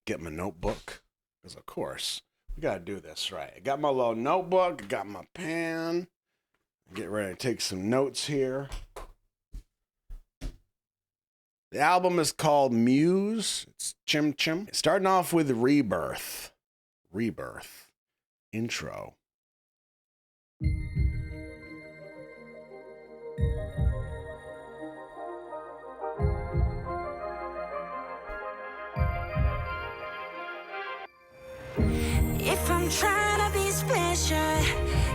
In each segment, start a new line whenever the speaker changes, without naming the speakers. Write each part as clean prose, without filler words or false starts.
get my notebook, because of course we gotta do this right. I got my little notebook, I got my pen. Get ready to take some notes here. The album is called Muse. It's Chim Chim. Starting off with Rebirth. Rebirth. Intro.
If I'm trying to be special,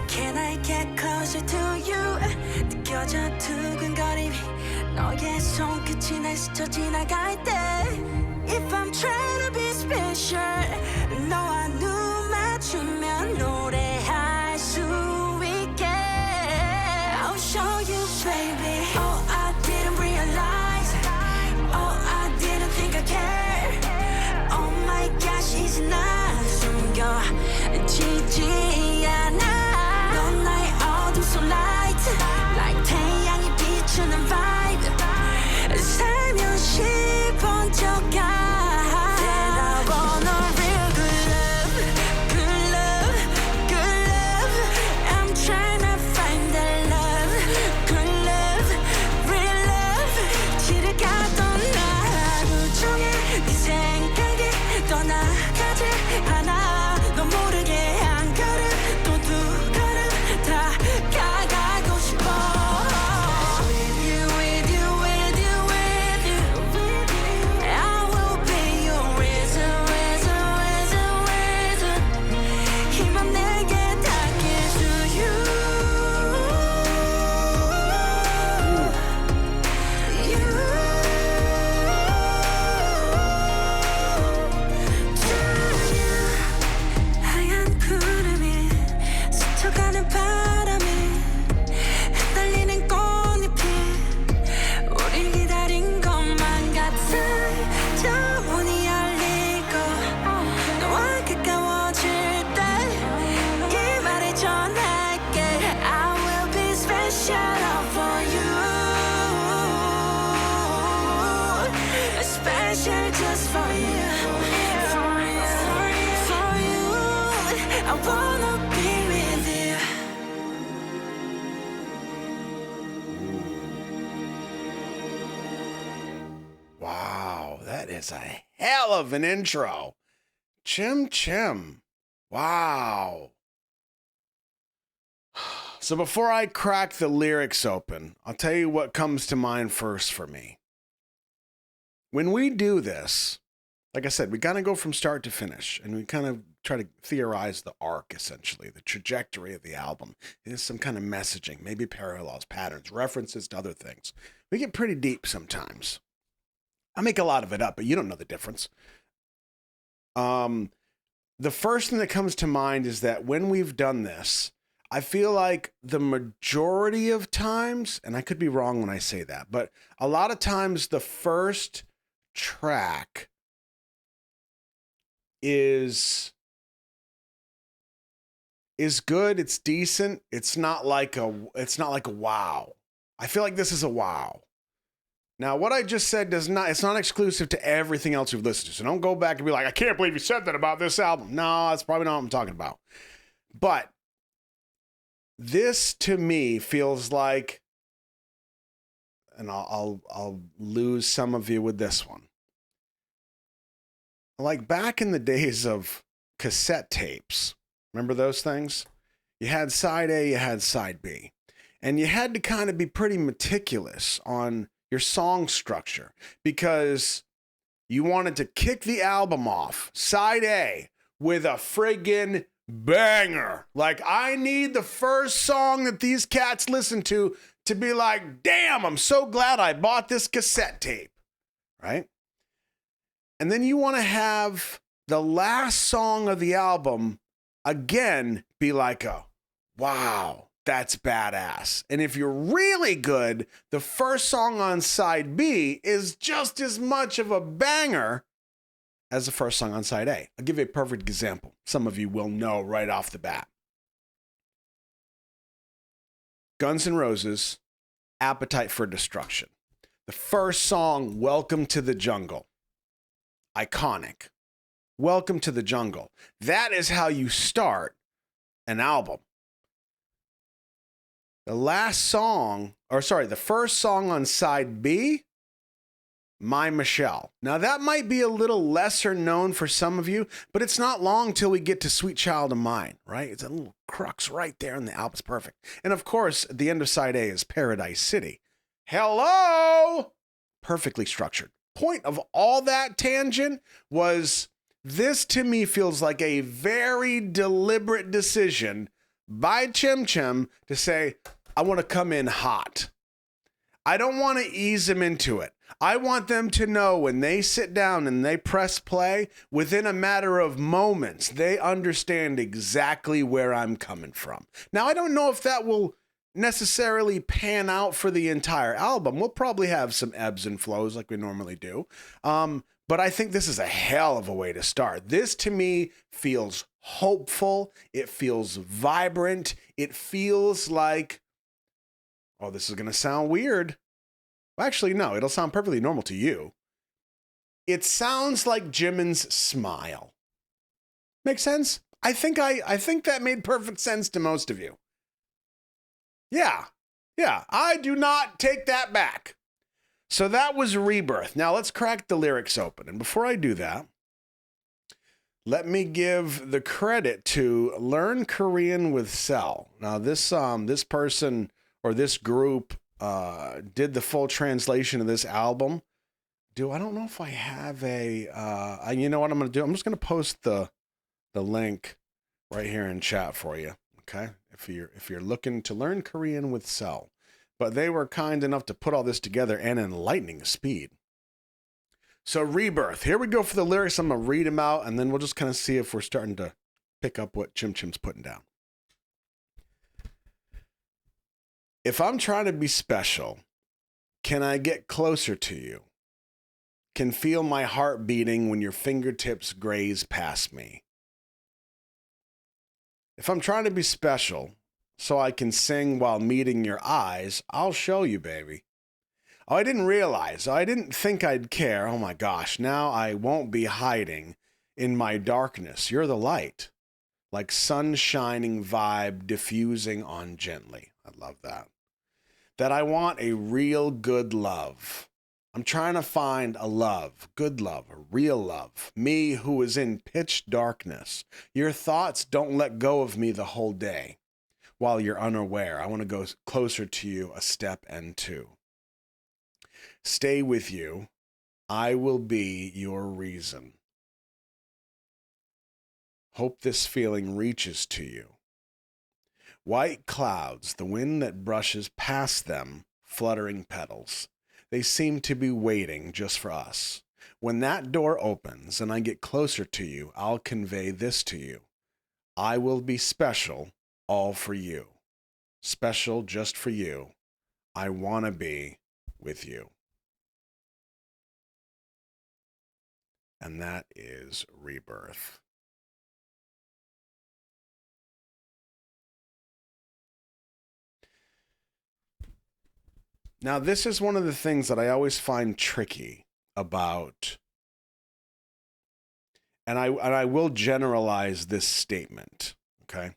can I get closer to you? 느껴져 두근거림이 너의 손끝이 날 스쳐 지나갈 때 If I'm trying to be special, 너와 눈 맞추면 노래할 수 있게 I'll show you baby. Oh I didn't realize, oh I didn't think I cared. Oh my gosh it's not 지지 않아 넌 나의 어둠 속 light like 태양이 비추는 vibe 살며시 번져가 That I want a real good love, good love, good love I'm trying to find that love, good love, real love 지를 가던 나 하루 종일 네 생각이 떠나가지 않아 너 모르게 한 걸음 또 두 걸음 다가가고 싶어 With you, with you, with you, with you I will be your reason, reason, reason, reason 힘만 내게 닿게 to you You 하얀 구름이 스쳐가는 바람에 흩날리는 꽃잎이 우릴 기다린 것만 같아 저 문이 열리고 너와 가까워질 때 이 말을 전할게 I will be special for you Special just for you For you, for you I wanna be with you
Wow, that is a hell of an intro. Chim Chim. Wow. So before I crack the lyrics open, I'll tell you what comes to mind first for me. When we do this, like I said, we kind of go from start to finish, and we kind of try to theorize the arc, essentially, the trajectory of the album. There's some kind of messaging, maybe parallels, patterns, references to other things. We get pretty deep sometimes. I make a lot of it up, but you don't know the difference. The first thing that comes to mind is that when we've done this, I feel like the majority of times, and I could be wrong when I say that, but a lot of times the first track is good, it's decent, it's not like a wow. I feel like this is a wow. Now, what I just said it's not exclusive to everything else you've listened to. So don't go back and be like, I can't believe you said that about this album. No, that's probably not what I'm talking about. But this to me feels like, and I'll lose some of you with this one. Like back in the days of cassette tapes, remember those things? You had side A, you had side B. And you had to kind of be pretty meticulous on your song structure because you wanted to kick the album off, side A, with a friggin' banger. Like, I need the first song that these cats listen to be like, damn, I'm so glad I bought this cassette tape, right? And then you want to have the last song of the album, again, be like a, wow, that's badass. And if you're really good, the first song on side B is just as much of a banger as the first song on side A. I'll give you a perfect example. Some of you will know right off the bat. Guns N' Roses, Appetite for Destruction. The first song, Welcome to the Jungle. Iconic. Welcome to the Jungle. That is how you start an album. The first song on side B, My Michelle. Now that might be a little lesser known for some of you, but it's not long till we get to Sweet Child of Mine, right? It's a little crux right there and the album's perfect. And of course, at the end of side A is Paradise City. Hello! Perfectly structured. Point of all that tangent was this to me feels like a very deliberate decision by Chim Chim to say, I want to come in hot. I don't want to ease them into it. I want them to know when they sit down and they press play, within a matter of moments, they understand exactly where I'm coming from. Now, I don't know if that will necessarily pan out for the entire album. We'll probably have some ebbs and flows like we normally do. But I think this is a hell of a way to start. This to me feels hopeful. It feels vibrant. It feels like, oh, this is going to sound weird. Well, actually, no, it'll sound perfectly normal to you. It sounds like Jimin's Smile. Make sense? I think that made perfect sense to most of you. Yeah, I do not take that back. So that was Rebirth. Now let's crack the lyrics open. And before I do that, let me give the credit to Learn Korean with Cell. Now this person or this group did the full translation of this album. I don't know if I have you know what I'm going to do? I'm just going to post the link right here in chat for you. Okay. If you're looking to learn Korean with Cell, but they were kind enough to put all this together and in lightning speed. So Rebirth, here we go for the lyrics. I'm going to read them out and then we'll just kind of see if we're starting to pick up what Chim Chim's putting down. If I'm trying to be special, can I get closer to you? Can feel my heart beating when your fingertips graze past me. If I'm trying to be special, so I can sing while meeting your eyes, I'll show you, baby. Oh, I didn't realize. I didn't think I'd care. Oh my gosh, now I won't be hiding in my darkness. You're the light, like sun shining vibe diffusing on gently. I love that. That I want a real good love. I'm trying to find a love, good love, a real love. Me who is in pitch darkness. Your thoughts don't let go of me the whole day. While you're unaware, I want to go closer to you a step and two. Stay with you. I will be your reason. Hope this feeling reaches to you. White clouds, the wind that brushes past them, fluttering petals. They seem to be waiting just for us. When that door opens and I get closer to you, I'll convey this to you. I will be special, all for you. Special just for you. I want to be with you. And that is Rebirth. Now, this is one of the things that I always find tricky about, and I will generalize this statement, okay?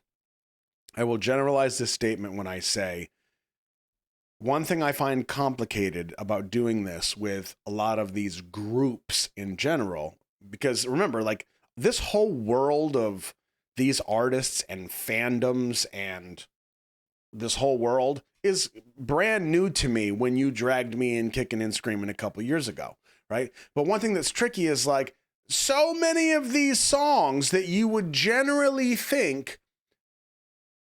I will generalize this statement when I say, one thing I find complicated about doing this with a lot of these groups in general, because remember, like, this whole world of these artists and fandoms and this whole world is brand new to me when you dragged me in kicking and screaming a couple years ago, right? But one thing that's tricky is like so many of these songs that you would generally think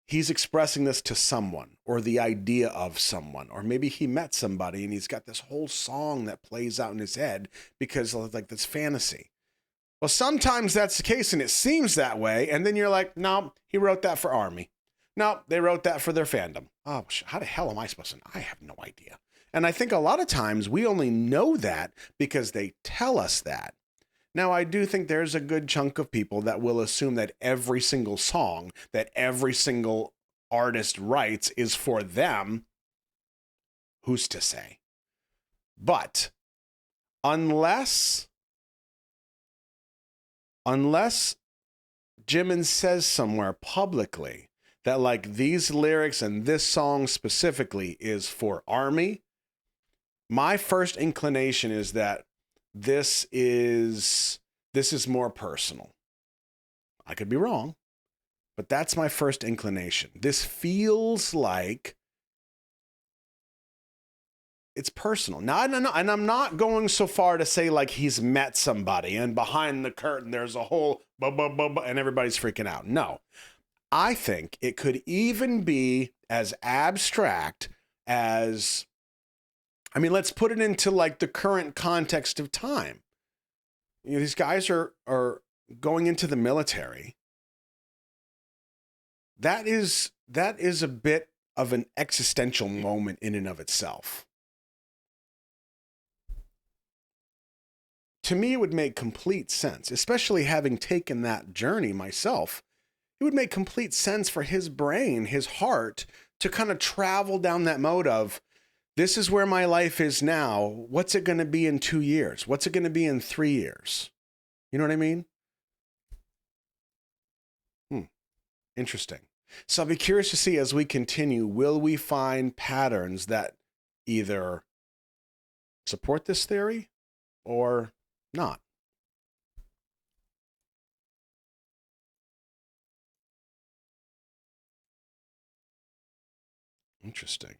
he's expressing this to someone or the idea of someone, or maybe he met somebody and he's got this whole song that plays out in his head because of like this fantasy. Well, sometimes that's the case and it seems that way. And then you're like, no, he wrote that for Army. No, they wrote that for their fandom. Oh, how the hell am I supposed to know? I have no idea. And I think a lot of times we only know that because they tell us that. Now, I do think there's a good chunk of people that will assume that every single song that every single artist writes is for them. Who's to say? But unless unless Jimin says somewhere publicly that like these lyrics and this song specifically is for Army, my first inclination is that this is more personal. I could be wrong, but that's my first inclination. This feels like it's personal. Now, no, and I'm not going so far to say like he's met somebody and behind the curtain there's a whole and everybody's freaking out. No, I think it could even be as abstract as, I mean, let's put it into like the current context of time. You know, these guys are going into the military. That is a bit of an existential moment in and of itself. To me, it would make complete sense, especially having taken that journey myself. It would make complete sense for his brain, his heart, to kind of travel down that mode of, this is where my life is now. What's it going to be in 2 years? What's it going to be in 3 years? You know what I mean? Interesting. So I'll be curious to see as we continue, will we find patterns that either support this theory or not? Interesting.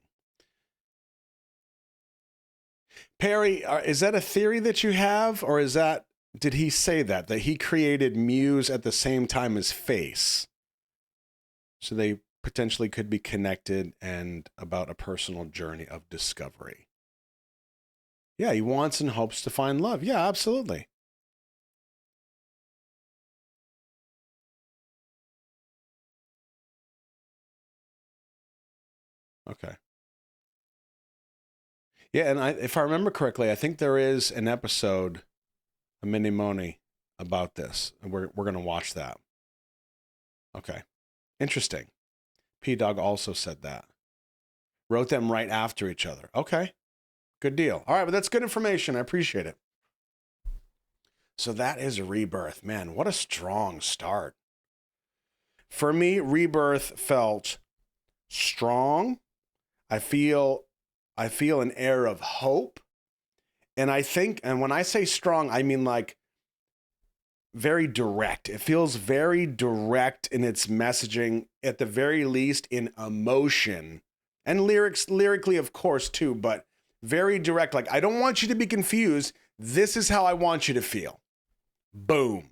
Perry, is that a theory that you have, or is that, did he say that he created Muse at the same time as Face? So they potentially could be connected and about a personal journey of discovery. Yeah, he wants and hopes to find love. Yeah, absolutely. Okay. Yeah, and if I remember correctly, I think there is an episode, a mini moni, about this, and we're gonna watch that. Okay, interesting. P Dog also said that. Wrote them right after each other. Okay, good deal. All right, but that's good information. I appreciate it. So that is Rebirth. Man, what a strong start. For me, Rebirth felt strong. I feel an air of hope. And I think, and when I say strong, I mean like very direct. It feels very direct in its messaging, at the very least in emotion and lyrically, of course, too, but very direct. Like, I don't want you to be confused. This is how I want you to feel. Boom.